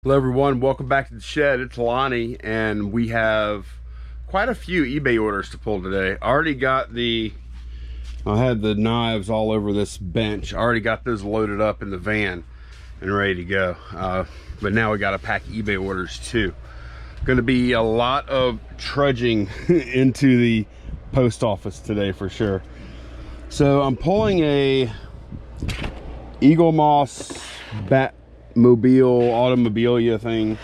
Hello everyone, welcome back to the shed. It's Lonnie and we have quite a few eBay orders to pull today. I had the knives all over this bench. I already got those loaded up in the van and ready to go. But now we got to pack eBay orders too. Going to be a lot of trudging into the post office today for sure. So I'm pulling a Eagle Moss Automobilia thing.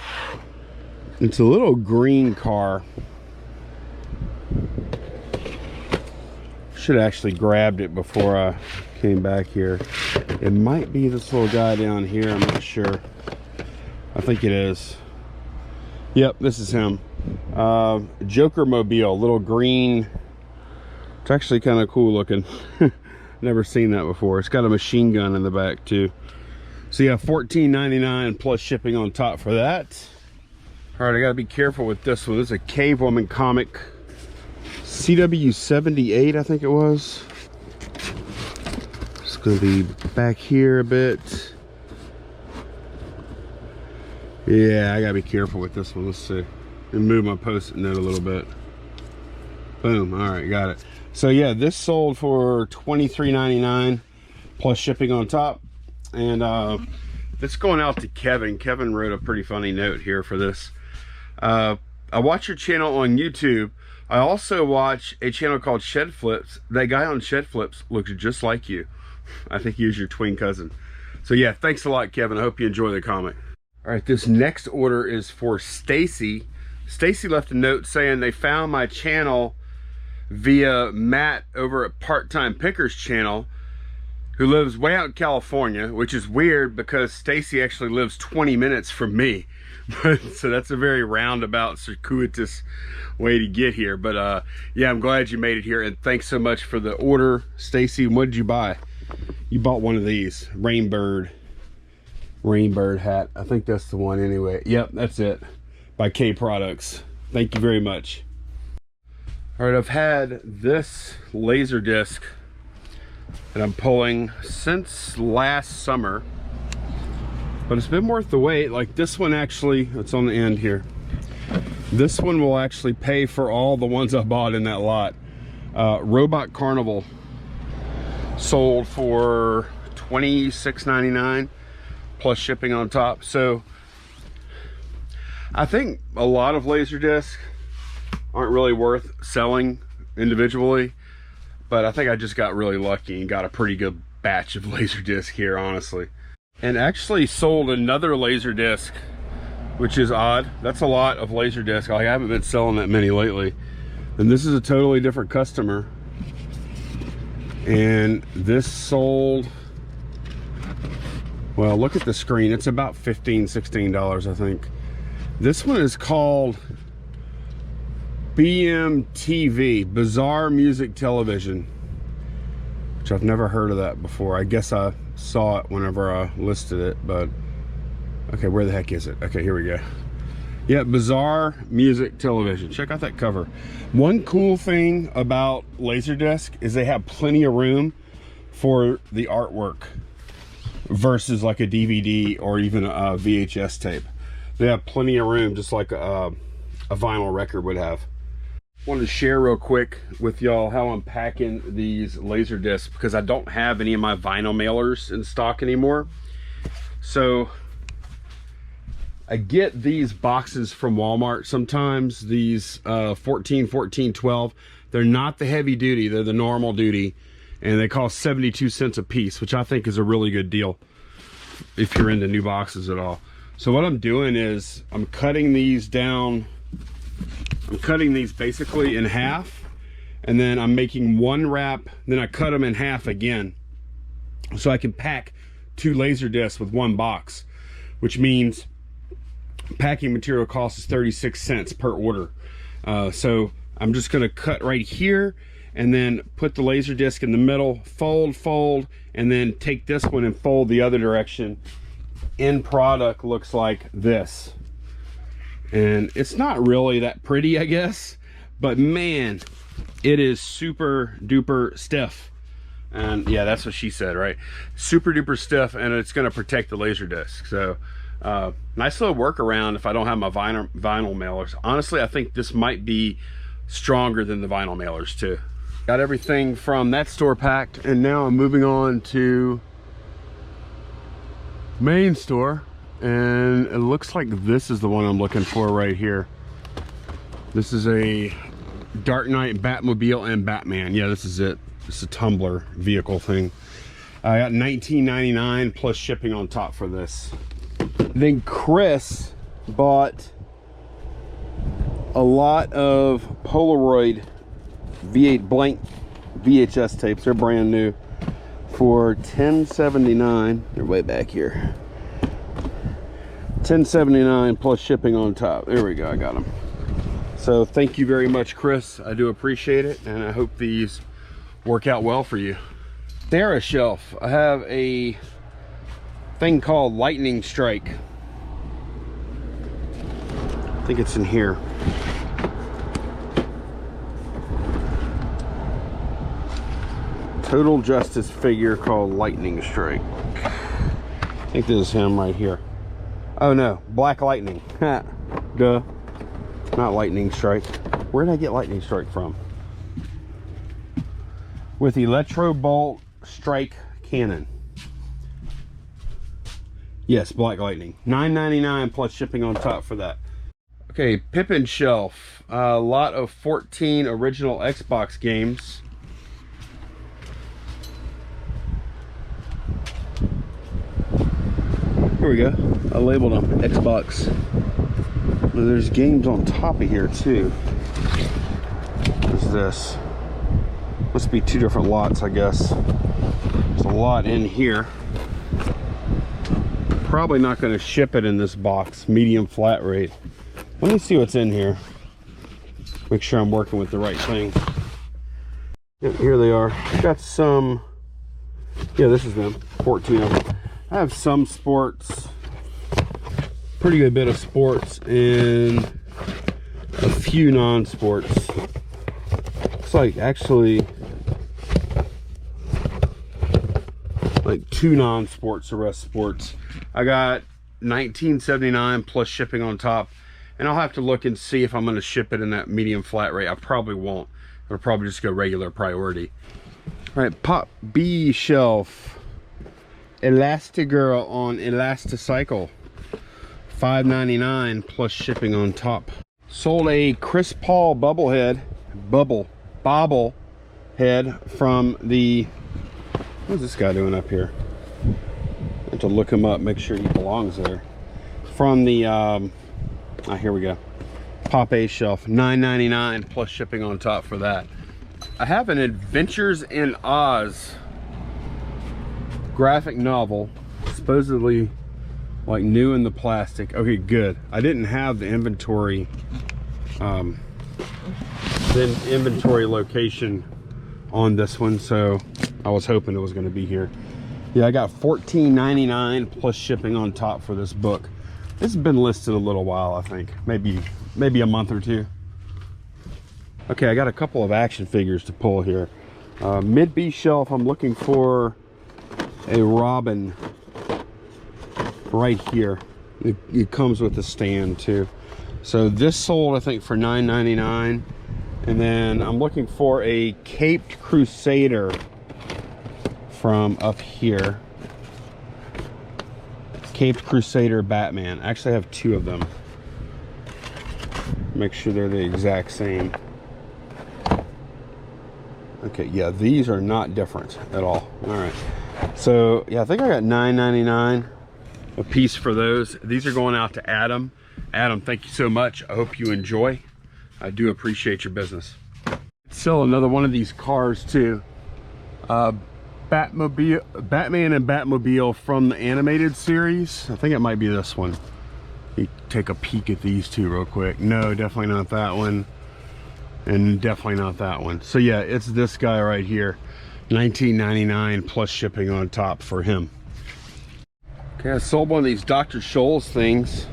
It's a little green car. Should have actually grabbed it before I came back here. It might be this little guy down here, I'm not sure. I think it is. Yep, this is him. Joker Mobile, little green. It's actually kind of cool looking. Never seen that before. It's got a machine gun in the back too. So yeah, $14.99 plus shipping on top for that. All right, I gotta be careful with this one. This is a Cave Woman comic, CW 78, I think it was. It's gonna be back here a bit. Yeah, I gotta be careful with this one. Let's see. And move my post-it note a little bit. Boom. All right, got it. So yeah, this sold for $23.99 plus shipping on top. And it's going out to Kevin. Kevin wrote a pretty funny note here for this. I watch your channel on YouTube. I also watch a channel called Shed Flips. That guy on Shed Flips looks just like you. I think he was your twin cousin. So yeah, thanks a lot, Kevin. I hope you enjoy the comic. All right, this next order is for Stacy. Stacy left a note saying they found my channel via Matt over at Part-Time Picker's channel, who lives way out in California, which is weird because Stacy actually lives 20 minutes from me. So that's a very roundabout, circuitous way to get here. But yeah, I'm glad you made it here, and thanks so much for the order, Stacy. What did you buy? You bought one of these, Rainbird hat. I think that's the one anyway. Yep, that's it, by K Products. Thank you very much. All right, I've had this laser disc that I'm pulling since last summer, but it's been worth the wait. Like this one, actually, it's on the end here. This one will actually pay for all the ones I bought in that lot. Robot Carnival sold for $26.99 plus shipping on top. So I think a lot of laser discs aren't really worth selling individually, but I think I just got really lucky and got a pretty good batch of laser disc here, honestly. And actually sold another laser disc, which is odd. That's a lot of laser disc. I haven't been selling that many lately. And this is a totally different customer. And this sold, well, look at the screen. It's about $15, $16, I think. This one is called BMTV, Bizarre Music Television, which I've never heard of that before. I guess I saw it whenever I listed it, but okay, where the heck is it? Okay, here we go. Yeah, Bizarre Music Television. Check out that cover. One cool thing about Laserdisc is they have plenty of room for the artwork versus like a DVD or even a VHS tape. They have plenty of room, just like a vinyl record would have. Wanted to share real quick with y'all how I'm packing these laser discs, because I don't have any of my vinyl mailers in stock anymore. So I get these boxes from Walmart sometimes, these 14, 12. They're not the heavy duty, they're the normal duty, and they cost 72 cents a piece, which I think is a really good deal if you're into new boxes at all. So what I'm doing is I'm cutting these down. I'm cutting these basically in half, and then I'm making one wrap, then I cut them in half again, so I can pack 2 laser discs with one box, which means packing material cost is 36 cents per order. So I'm just going to cut right here and then put the laser disc in the middle, fold, and then take this one and fold the other direction. End product looks like this. And it's not really that pretty, I guess, but man, it is super duper stiff. And yeah, that's what she said, right? Super duper stiff, and it's going to protect the laser disc. So Nice little workaround if I don't have my vinyl mailers. Honestly, I think this might be stronger than the vinyl mailers too. Got everything from that store packed, and now I'm moving on to main store, and it looks like this is the one I'm looking for right here. This is a Dark Knight Batmobile and Batman. Yeah, this is it. It's a tumbler vehicle thing. I got $19.99 plus shipping on top for this. Then Chris bought a lot of Polaroid V8 blank VHS tapes. They're brand new for $10.79. They're way back here. $10.79 plus shipping on top. There we go, I got them. So thank you very much, Chris. I do appreciate it, and I hope these work out well for you. Sarah shelf. I have a thing called Lightning Strike. I think it's in here. Total Justice figure called Lightning Strike. I think this is him right here. Oh no, Black Lightning. Duh. Not Lightning Strike. Where did I get Lightning Strike from? With Electro Bolt Strike Cannon. Yes, Black Lightning. $9.99 plus shipping on top for that. Okay, Pippin shelf. A lot of 14 original Xbox games. Here we go. I labeled them Xbox. There's games on top of here too. What's this? Must be two different lots, I guess. There's a lot in here. Probably not going to ship it in this box, medium flat rate. Let me see what's in here. Make sure I'm working with the right thing. Yep, here they are. Got some. Yeah, this is them. 14 of them. I have some sports. Pretty good bit of sports and a few non-sports. Looks like actually like 2 non-sports, the rest sports. I got $19.79 plus shipping on top, and I'll have to look and see if I'm going to ship it in that medium flat rate. I probably won't. It'll probably just go regular priority. All right, Pop B shelf. Elastigirl on Elasticycle. $5.99 plus shipping on top. Sold a Chris Paul bobblehead from the, what's this guy doing up here? I have to look him up, make sure he belongs there. From the here we go, Pop A shelf. $9.99 plus shipping on top for that. I have an Adventures in Oz graphic novel, supposedly like new in the plastic. Okay, good. I didn't have the inventory location on this one, so I was hoping it was going to be here. Yeah, I got $14.99 plus shipping on top for this book. This has been listed a little while, I think, maybe a month or two. Okay, I got a couple of action figures to pull here. Mid B shelf, I'm looking for a Robin right here. It comes with a stand too. So this sold, I think, for $9.99. And then I'm looking for a Caped Crusader from up here. Caped Crusader Batman. Actually, I have 2 of them. Make sure they're the exact same. Okay, yeah, these are not different at all. All right. So, yeah, I think I got $9.99 a piece for those. These are going out to Adam. Adam, thank you so much. I hope you enjoy. I do appreciate your business. Sell another one of these cars too. Batman and Batmobile from the animated series. I think it might be this one. You take a peek at these two real quick. No, definitely not that one. And definitely not that one. So yeah, it's this guy right here. $19.99 plus shipping on top for him. Okay, I sold one of these Dr. Scholl's things.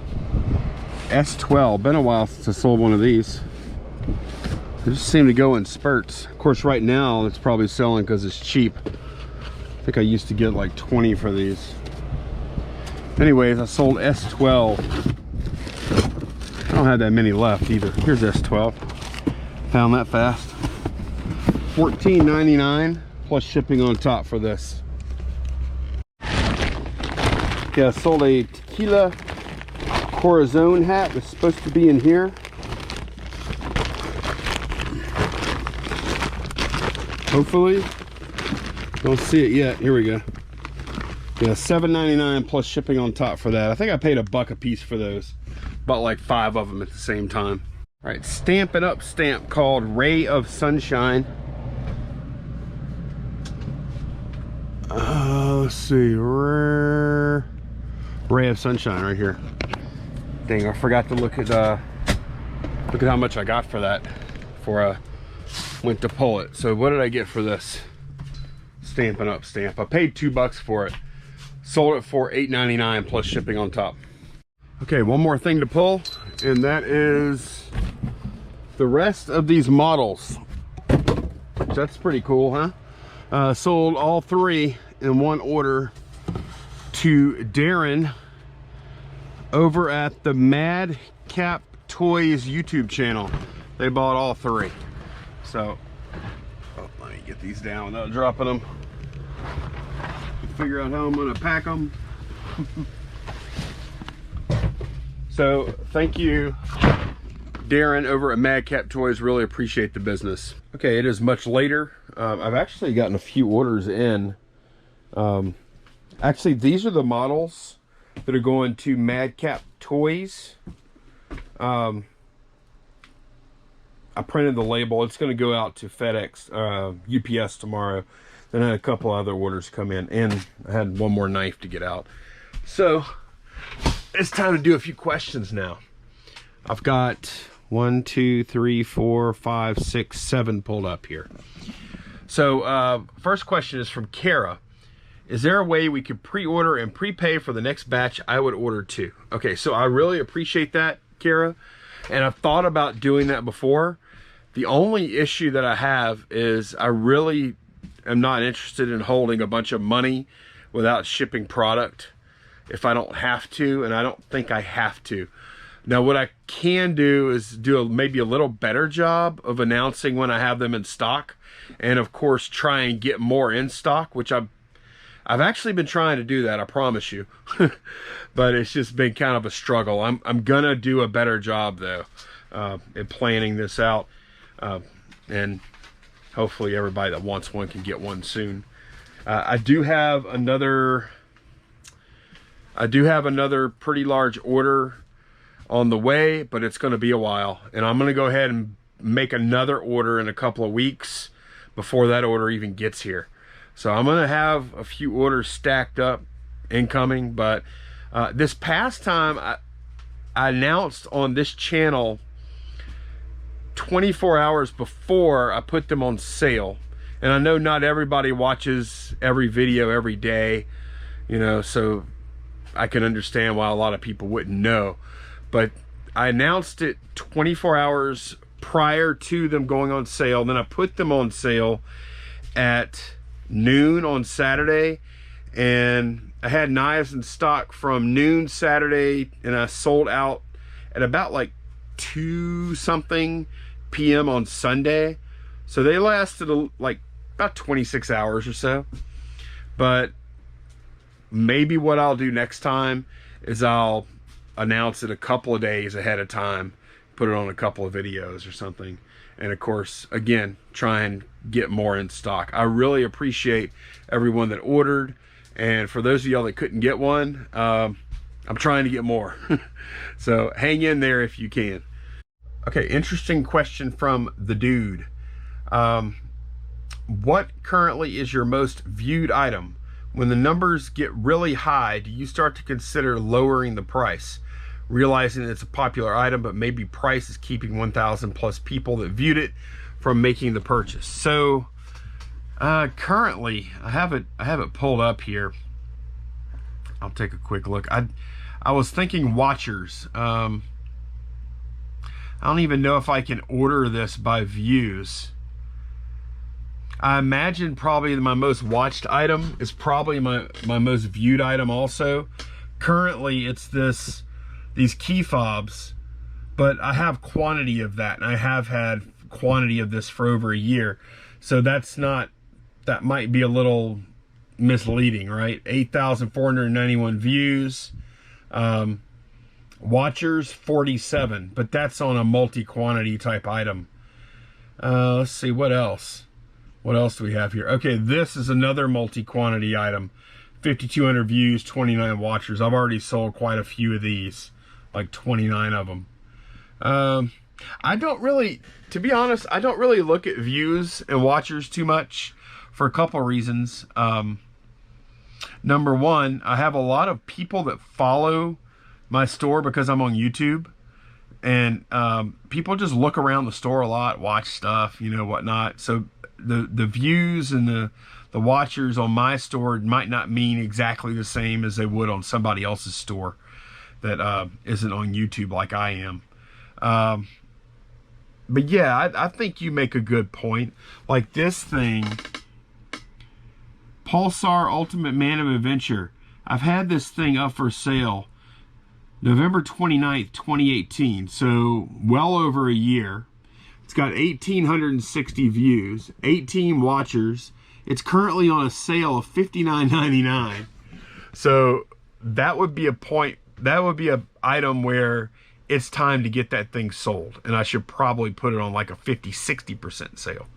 S12. Been a while since I sold one of these. They just seem to go in spurts. Of course, right now it's probably selling because it's cheap. I think I used to get like 20 for these. Anyways, I sold S12. I don't have that many left either. Here's S12. Found that fast. $14.99 plus shipping on top for this. Yeah, I sold a tequila Corazon hat. It's supposed to be in here. Hopefully. Don't see it yet. Here we go. Yeah, $7.99 plus shipping on top for that. I think I paid $1 a piece for those. Bought like 5 of them at the same time. All right, Stampin' Up stamp called Ray of Sunshine. Let's see, Ray of Sunshine right here. Dang, I forgot to look at how much I got for that before I went to pull it. So what did I get for this Stampin' Up stamp? I paid $2 for it. Sold it for $8.99 plus shipping on top. Okay, one more thing to pull, and that is the rest of these models. That's pretty cool, huh? Sold all 3 in one order to Darren over at the Madcap Toys YouTube channel. They bought all 3. So, let me get these down without dropping them. Figure out how I'm gonna pack them. So, thank you, Darren over at Madcap Toys. Really appreciate the business. Okay, it is much later. I've actually gotten a few orders in. Actually, these are the models that are going to Madcap Toys. I printed the label. It's going to go out to FedEx, UPS tomorrow. Then I had a couple other orders come in, and I had one more knife to get out. So it's time to do a few questions now. I've got 1, 2, 3, 4, 5, 6, 7 pulled up here. So first question is from Kara. Is there a way we could pre-order and prepay for the next batch? I would order 2. Okay, so I really appreciate that, Kara. And I've thought about doing that before. The only issue that I have is I really am not interested in holding a bunch of money without shipping product if I don't have to, and I don't think I have to. Now, what I can do is do maybe a little better job of announcing when I have them in stock, and of course try and get more in stock, which I've actually been trying to do that, I promise you. But it's just been kind of a struggle. I'm gonna do a better job though in planning this out, and hopefully everybody that wants one can get one soon. I do have another pretty large order on the way, but it's going to be a while, and I'm going to go ahead and make another order in a couple of weeks before that order even gets here. So I'm going to have a few orders stacked up incoming, but this past time I announced on this channel 24 hours before I put them on sale. And I know not everybody watches every video every day, you know, so I can understand why a lot of people wouldn't know. But I announced it 24 hours prior to them going on sale. Then I put them on sale at noon on Saturday, and I had knives in stock from noon Saturday, and I sold out at about like 2-something p.m. on Sunday. So they lasted like about 26 hours or so. But maybe what I'll do next time is I'll announce it a couple of days ahead of time, put it on a couple of videos or something, and of course again try and get more in stock. I really appreciate everyone that ordered, and for those of y'all that couldn't get one, I'm trying to get more. So hang in there if you can. Okay, interesting question from the dude. What currently is your most viewed item? When the numbers get really high, do you start to consider lowering the price, realizing that it's a popular item, but maybe price is keeping 1,000 plus people that viewed it from making the purchase? So currently I have it pulled up here. I'll take a quick look. I was thinking watchers. I don't even know if I can order this by views. I imagine probably my most watched item is probably my most viewed item also, Currently, it's these key fobs, but I have quantity of that, and I have had quantity of this for over a year. So that might be a little misleading, right? 8,491 views. Watchers 47, but that's on a multi-quantity type item. Let's see, what else do we have here? Okay, this is another multi-quantity item. 5,200 views, 29 watchers. I've already sold quite a few of these, like 29 of them. I don't really, to be honest, I don't really look at views and watchers too much for a couple reasons. Number one, I have a lot of people that follow my store because I'm on YouTube, and people just look around the store a lot, watch stuff, you know, whatnot. So the views and the watchers on my store might not mean exactly the same as they would on somebody else's store that isn't on YouTube like I am. But yeah, I think you make a good point. Like this thing, Pulsar Ultimate Man of Adventure. I've had this thing up for sale November 29th, 2018, so well over a year. It's got 1,860 views, 18 watchers. It's currently on a sale of $59.99. So that would be a point, that would be an item where it's time to get that thing sold. And I should probably put it on like a 50-60% sale,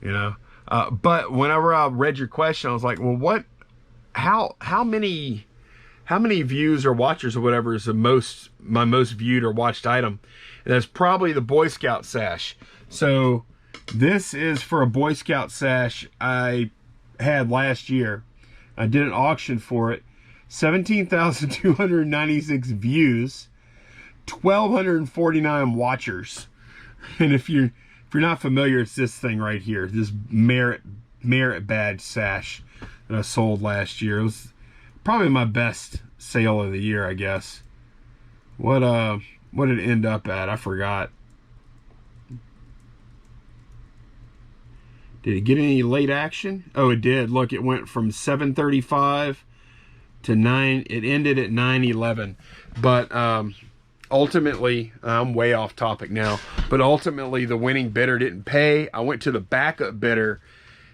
you know? But whenever I read your question, I was like, well, how many views or watchers or whatever is my most viewed or watched item? And that's probably the Boy Scout sash. So this is for a Boy Scout sash I had last year. I did an auction for it. 17,296 views, 1,249 watchers. And if you're not familiar, it's this thing right here, this merit badge sash that I sold last year. It was probably my best sale of the year, I guess. What did it end up at? I forgot. Did it get any late action? Oh, it did. Look, it went from 7:35 to 9. It ended at 9:11. But ultimately, I'm way off topic now, but ultimately the winning bidder didn't pay. I went to the backup bidder.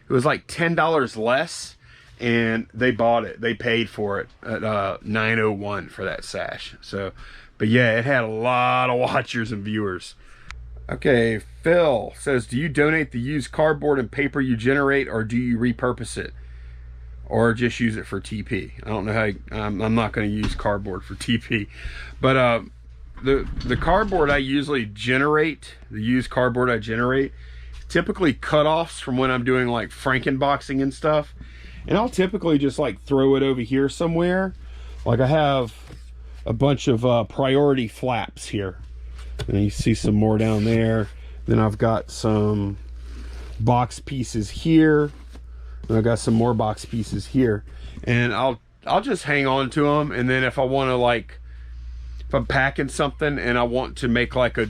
It was like $10 less, and they bought it. They paid for it at $901 for that sash. So, but yeah, it had a lot of watchers and viewers. Okay, Phil says, do you donate the used cardboard and paper you generate, or do you repurpose it, or just use it for TP? I don't know how I'm not going to use cardboard for TP, but the cardboard I usually generate, the used cardboard I generate, typically cutoffs from when I'm doing like Frankenboxing and stuff, and I'll typically just like throw it over here somewhere. Like I have a bunch of priority flaps here, and you see some more down there. Then I've got some box pieces here, and I've got some more box pieces here, and I'll just hang on to them. And then if I want to, like, if I'm packing something and I want to make like a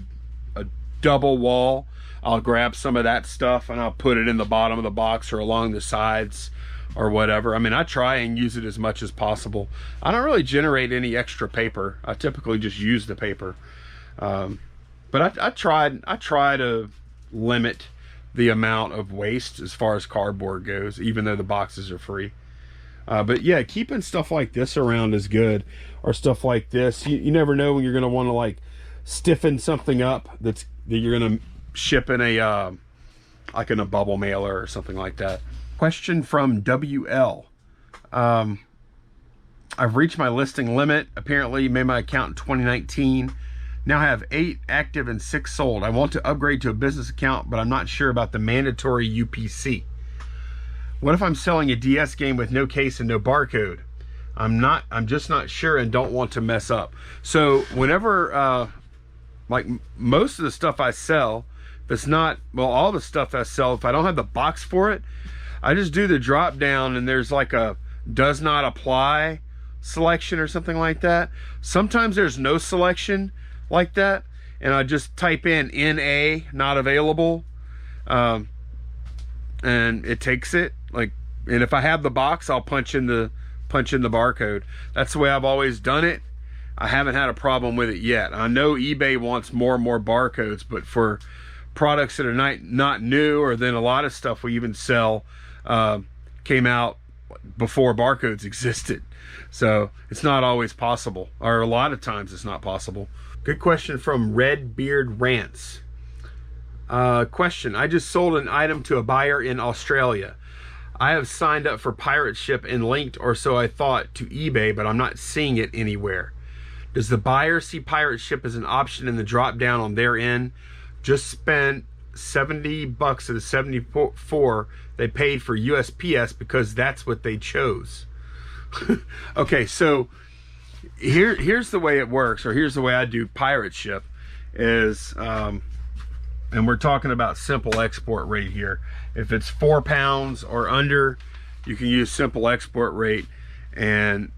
double wall, I'll grab some of that stuff and I'll put it in the bottom of the box or along the sides or whatever. I mean, I try and use it as much as possible. I don't really generate any extra paper. I typically just use the paper. But I try to limit the amount of waste as far as cardboard goes, even though the boxes are free. But yeah, keeping stuff like this around is good, or stuff like this. You never know when you're going to want to like stiffen something up that you're going to ship in a like in a bubble mailer or something like that. Question from WL. I've reached my listing limit. Apparently made my account in 2019. Now I have 8 active and 6 sold. I want to upgrade to a business account, but I'm not sure about the mandatory UPC. What if I'm selling a DS game with no case and no barcode? I'm just not sure and don't want to mess up. So whenever, like most of the stuff I sell, if it's not, well, all the stuff I sell, if I don't have the box for it, I just do the drop down and there's like a does not apply selection or something like that. Sometimes there's no selection like that, and I just type in NA, not available, and it takes it. Like, and if I have the box, I'll punch in the punch in the barcode. That's the way I've always done it. I haven't had a problem with it yet. I know eBay wants more and more barcodes, but for products that are not new, or then a lot of stuff we even sell came out before barcodes existed. So it's not always possible, or a lot of times it's not possible. Good question from Red Beard Rants. Question, I just sold an item to a buyer in Australia. I have signed up for Pirate Ship and linked, or so I thought, to eBay, but I'm not seeing it anywhere. Does the buyer see Pirate Ship as an option in the drop down on their end? Just spent $70 of the 74 they paid for USPS because that's what they chose. Okay, so here's the way it works, or here's the way I do Pirate Ship is, and we're talking about simple export rate here. If it's 4 pounds or under, you can use simple export rate. And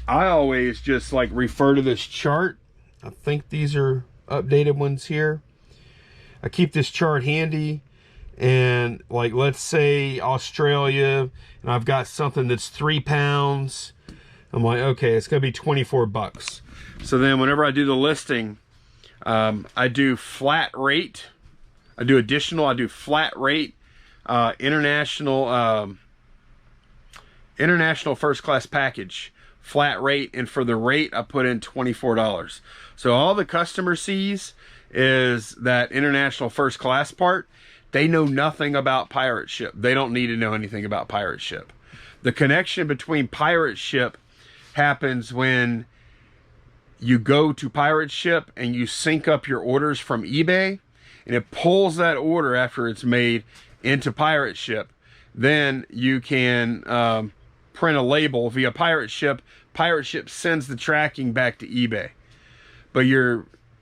I always just like refer to this chart. I think these are updated ones here. I keep this chart handy, and like, let's say Australia, and I've got something that's 3 pounds. I'm like, okay, it's gonna be 24 bucks. So then whenever I do the listing, I do flat rate, I do additional, I do flat rate, international first class package, flat rate, and for the rate I put in $24. So all the customer sees is that international first class part. They know nothing about Pirate Ship. They don't need to know anything about Pirate Ship. The connection between Pirate Ship happens when you go to Pirate Ship and you sync up your orders from eBay, and it pulls that order after it's made into Pirate Ship. Then you can print a label via Pirate Ship. Pirate Ship sends the tracking back to eBay, but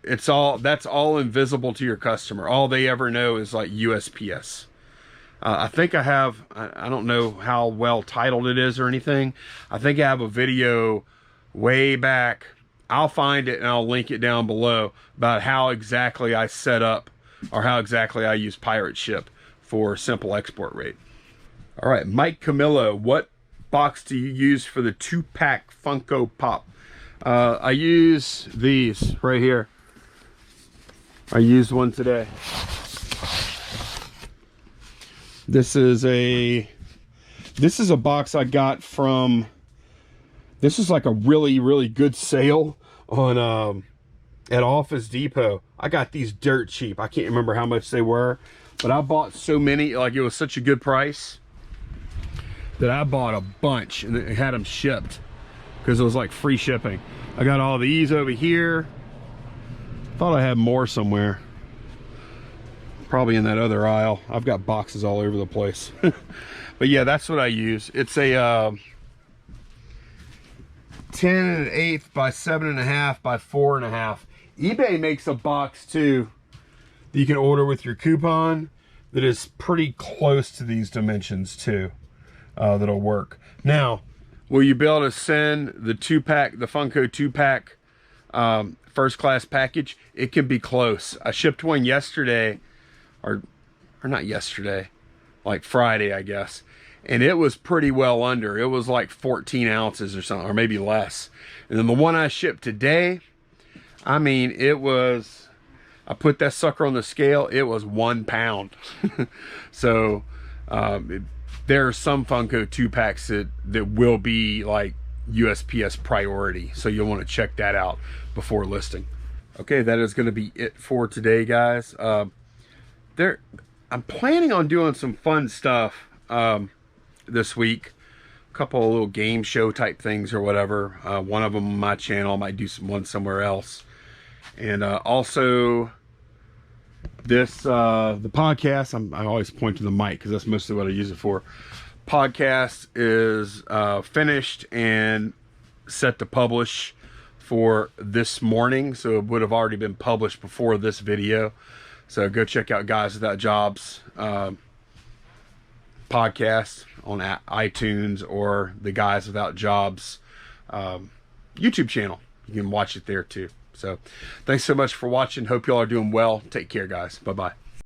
that's all invisible to your customer. All they ever know is like USPS. I think I have, I don't know how well titled it is or anything. I think I have a video way back. I'll find it and I'll link it down below about how exactly I set up, or how exactly I use Pirate Ship for simple export rate. All right, Mike Camillo, what box do you use for the 2-pack Funko Pop? I use these right here. I used one today. This is a box I got from, this is like a really good sale on at Office Depot. I got these dirt cheap. I can't remember how much they were, but I bought so many, like it was such a good price that I bought a bunch and it had them shipped because it was like free shipping. I got all these over here. Thought I had more somewhere. Probably in that other aisle. I've got boxes all over the place. But yeah, that's what I use. It's a 10 1/8 by 7.5 by 4.5. eBay makes a box too that you can order with your coupon that is pretty close to these dimensions too. That'll work. Now, will you be able to send the 2-pack, the Funko 2-pack first class package? It can be close. I shipped one yesterday, or not yesterday, like Friday, I guess. And it was pretty well under. It was like 14 ounces or something, or maybe less. And then the one I shipped today, I mean, it was, I put that sucker on the scale, it was 1 pound. So there are some Funko 2-packs that will be like USPS priority. So you'll want to check that out before listing. Okay, that is going to be it for today, guys. I'm planning on doing some fun stuff this week. A couple of little game show type things or whatever. One of them on my channel. I might do one somewhere else. And also this the podcast. I always point to the mic because that's mostly what I use it for. Podcast is finished and set to publish for this morning, so it would have already been published before this video. So go check out Guys Without Jobs podcast on iTunes, or the Guys Without Jobs YouTube channel. You can watch it there too. So thanks so much for watching. Hope y'all are doing well. Take care, guys. Bye-bye.